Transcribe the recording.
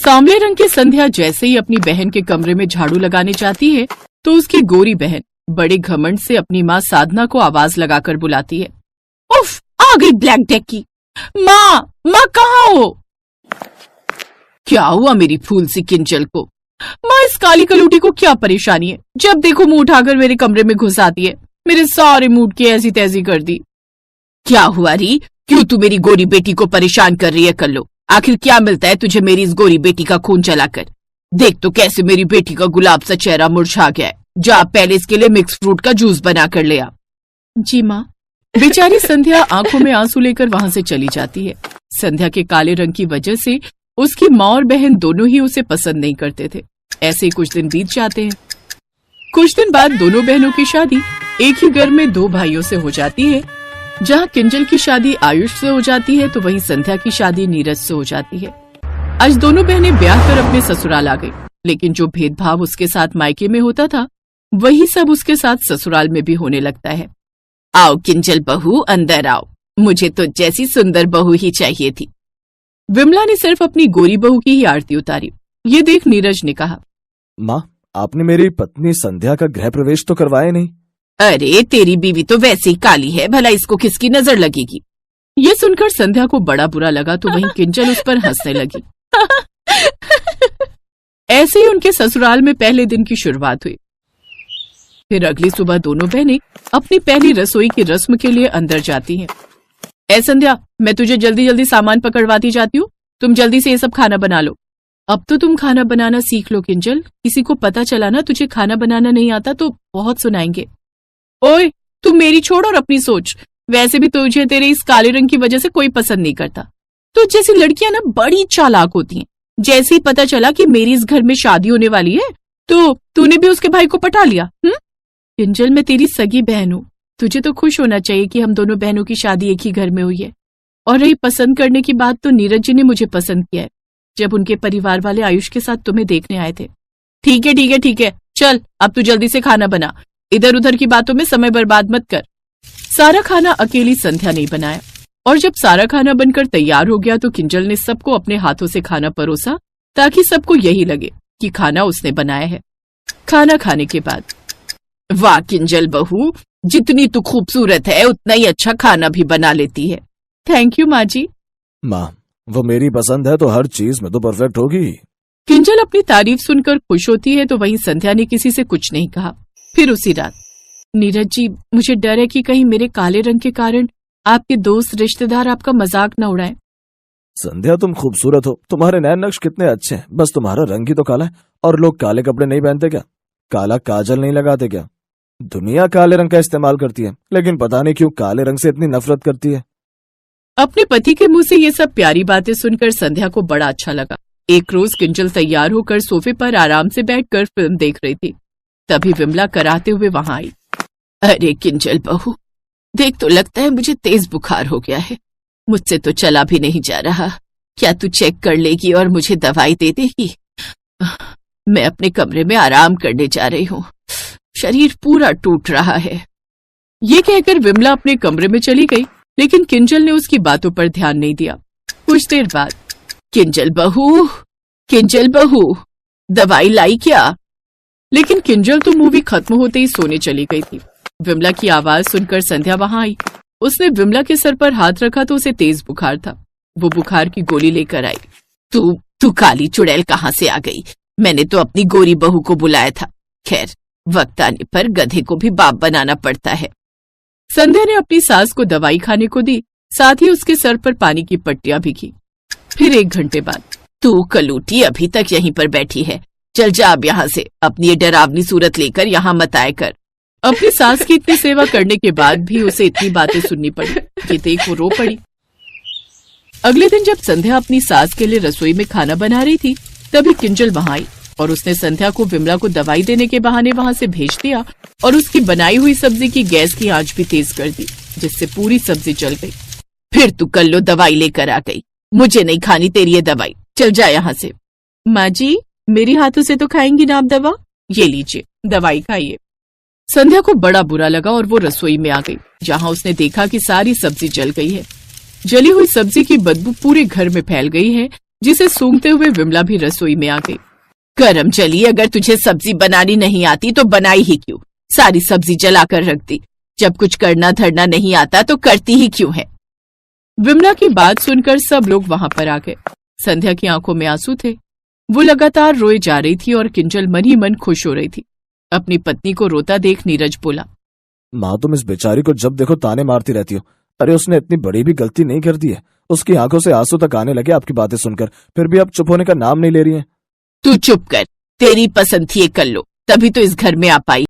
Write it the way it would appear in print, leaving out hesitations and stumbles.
सांवले रंग की संध्या जैसे ही अपनी बहन के कमरे में झाड़ू लगाने जाती है तो उसकी गोरी बहन बड़े घमंड से अपनी माँ साधना को आवाज लगाकर बुलाती है। उफ, आ गई ब्लैक डेक की। माँ कहाँ हो? क्या हुआ मेरी फूल सी किंजल को? माँ, इस काली कलूटी को क्या परेशानी है? जब देखो मुंह उठाकर मेरे कमरे में घुस आती है। मेरे सारे मूड की ऐसी तैसी कर दी। क्या हुआ री? क्यों तू मेरी गोरी बेटी को परेशान कर रही है? कल्लो, आखिर क्या मिलता है तुझे मेरी इस गोरी बेटी का खून चलाकर? देख तो कैसे मेरी बेटी का गुलाब सा चेहरा मुरझा गया है। जा पहले इसके लिए मिक्स फ्रूट का जूस बना कर ले आ। जी माँ। बेचारी संध्या आंखों में आंसू लेकर वहां से चली जाती है। संध्या के काले रंग की वजह से उसकी माँ और बहन दोनों ही उसे पसंद नहीं करते थे। ऐसे ही कुछ दिन बीत जाते हैं। कुछ दिन बाद दोनों बहनों की शादी एक ही घर में दो भाइयों से हो जाती है। जहाँ किंजल की शादी आयुष से हो जाती है तो वहीं संध्या की शादी नीरज से हो जाती है। आज दोनों बहनें ब्याह कर अपने ससुराल आ गई, लेकिन जो भेदभाव उसके साथ मायके में होता था वही सब उसके साथ ससुराल में भी होने लगता है। आओ किंजल बहू, अंदर आओ। मुझे तो जैसी सुंदर बहू ही चाहिए थी। विमला ने सिर्फ अपनी गोरी बहू की ही आरती उतारी। ये देख नीरज ने कहा, माँ, आपने मेरी पत्नी संध्या का गृह प्रवेश तो करवाया नहीं। अरे तेरी बीवी तो वैसे ही काली है, भला इसको किसकी नजर लगेगी? ये सुनकर संध्या को बड़ा बुरा लगा तो वहीं किंजल उस पर हंसने लगी। ऐसे ही उनके ससुराल में पहले दिन की शुरुआत हुई। फिर अगली सुबह दोनों बहनें अपनी पहली रसोई की रस्म के लिए अंदर जाती हैं। ऐ संध्या, मैं तुझे जल्दी जल्दी सामान पकड़वाती जाती हूँ, तुम जल्दी से ये सब खाना बना लो। अब तो तुम खाना बनाना सीख लो किंजल, किसी को पता चला ना तुझे खाना बनाना नहीं आता तो बहुत सुनाएंगे। ओए, तुम मेरी छोड़ और अपनी सोच। वैसे भी तुझे तेरे इस काले रंग की वजह से कोई पसंद नहीं करता। तो जैसी लड़कियां ना बड़ी चालाक होती हैं। जैसे ही पता चला कि मेरी इस घर में शादी होने वाली है तो तूने भी उसके भाई को पटा लिया। किंजल, मैं तेरी सगी बहन हूँ, तुझे तो खुश होना चाहिए कि हम दोनों बहनों की शादी एक ही घर में हुई है। और रही पसंद करने की बात, तो नीरज जी ने मुझे पसंद किया है जब उनके परिवार वाले आयुष के साथ तुम्हें देखने आए थे। ठीक है ठीक है ठीक है, चल अब तू जल्दी से खाना बना, इधर उधर की बातों में समय बर्बाद मत कर। सारा खाना अकेली संध्या ने बनाया और जब सारा खाना बनकर तैयार हो गया तो किंजल ने सबको अपने हाथों से खाना परोसा ताकि सबको यही लगे कि खाना उसने बनाया है। खाना खाने के बाद, वाह किंजल बहू, जितनी तू खूबसूरत है उतना ही अच्छा खाना भी बना लेती है। थैंक यू माँ जी। माँ, वो मेरी पसंद है तो हर चीज में तो परफेक्ट होगी। किंजल अपनी तारीफ सुनकर खुश होती है तो वहीं संध्या ने किसी से कुछ नहीं कहा। फिर उसी रात, नीरज जी, मुझे डर है कि कहीं मेरे काले रंग के कारण आपके दोस्त रिश्तेदार आपका मजाक न उड़ाएं। संध्या, तुम खूबसूरत हो, तुम्हारे नैन नक्श कितने अच्छे हैं, बस तुम्हारा रंग ही तो काला है। और लोग काले कपड़े नहीं पहनते क्या? काला काजल नहीं लगाते क्या? दुनिया काले रंग का इस्तेमाल करती है, लेकिन पता नहीं क्यों काले रंग से इतनी नफरत करती है। अपने पति के मुंह से ये सब प्यारी बातें सुनकर संध्या को बड़ा अच्छा लगा। एक रोज किंजल तैयार होकर सोफे पर आराम से बैठकर फिल्म देख रही थी। तभी विमला कराते हुए वहां आई। अरे किंजल बहू, देख तो लगता है मुझे तेज बुखार हो गया है, मुझसे तो चला भी नहीं जा रहा। क्या तू चेक कर लेगी और मुझे दवाई दे देगी? मैं अपने कमरे में आराम करने जा रही हूँ, शरीर पूरा टूट रहा है। ये कहकर विमला अपने कमरे में चली गई, लेकिन किंजल ने उसकी बातों पर ध्यान नहीं दिया। कुछ देर बाद, किंजल बहू, दवाई लाई क्या? लेकिन किंजल तो मूवी खत्म होते ही सोने चली गई थी। विमला की आवाज सुनकर संध्या वहां आई। उसने विमला के सर पर हाथ रखा तो उसे तेज बुखार था। वो बुखार की गोली लेकर आई। तू काली चुड़ैल कहाँ से आ गई? मैंने तो अपनी गोरी बहू को बुलाया था। खैर, वक्त आने पर गधे को भी बाप बनाना पड़ता है। संध्या ने अपनी सास को दवाई खाने को दी, साथ ही उसके सर पर पानी की पट्टियां भी की। फिर 1 घंटे बाद, तू कलूटी अभी तक यहीं पर बैठी है, चल जा अब यहाँ से, अपनी ये डरावनी सूरत लेकर यहाँ मत आया कर। अपनी सास की इतनी सेवा करने के बाद भी उसे इतनी बातें सुननी पड़ी। ये देख वो रो पड़ी। अगले दिन जब संध्या अपनी सास के लिए रसोई में खाना बना रही थी तभी किंजल वहां आई और उसने संध्या को विमला को दवाई देने के बहाने वहां से भेज दिया और उसकी बनाई हुई सब्जी की गैस की आंच भी तेज कर दी, जिससे पूरी सब्जी जल गई। फिर तू कल्लो दवाई लेकर आ गई, मुझे नहीं खानी तेरी ये दवाई, चल जा यहाँ से। माँ जी, मेरी हाथों से तो खाएंगी ना आप दवा? ये लीजिए, दवाई खाइए। संध्या को बड़ा बुरा लगा और वो रसोई में आ गई, जहाँ उसने देखा कि सारी सब्जी जल गई है। जली हुई सब्जी की बदबू पूरे घर में फैल गई है जिसे सूंघते हुए विमला भी रसोई में आ गई। करम चली, अगर तुझे सब्जी बनानी नहीं आती तो बनाई ही क्यों? सारी सब्जी जलाकर रख दी। जब कुछ करना धरना नहीं आता तो करती ही क्यों है? विमला की बात सुनकर सब लोग वहां पर आ गए। संध्या की आंखों में आंसू थे। वो लगातार रोए जा रही थी और किंजल मन ही मन खुश हो रही थी। अपनी पत्नी को रोता देख नीरज बोला, माँ तुम इस बेचारी को जब देखो ताने मारती रहती हो। अरे उसने इतनी बड़ी भी गलती नहीं कर दी है। उसकी आंखों से आंसू तक आने लगे आपकी बातें सुनकर, फिर भी आप चुप होने का नाम नहीं ले रही हैं। तू चुप कर, तेरी पसंद थी ये कर लो, तभी तो इस घर में आ पाई।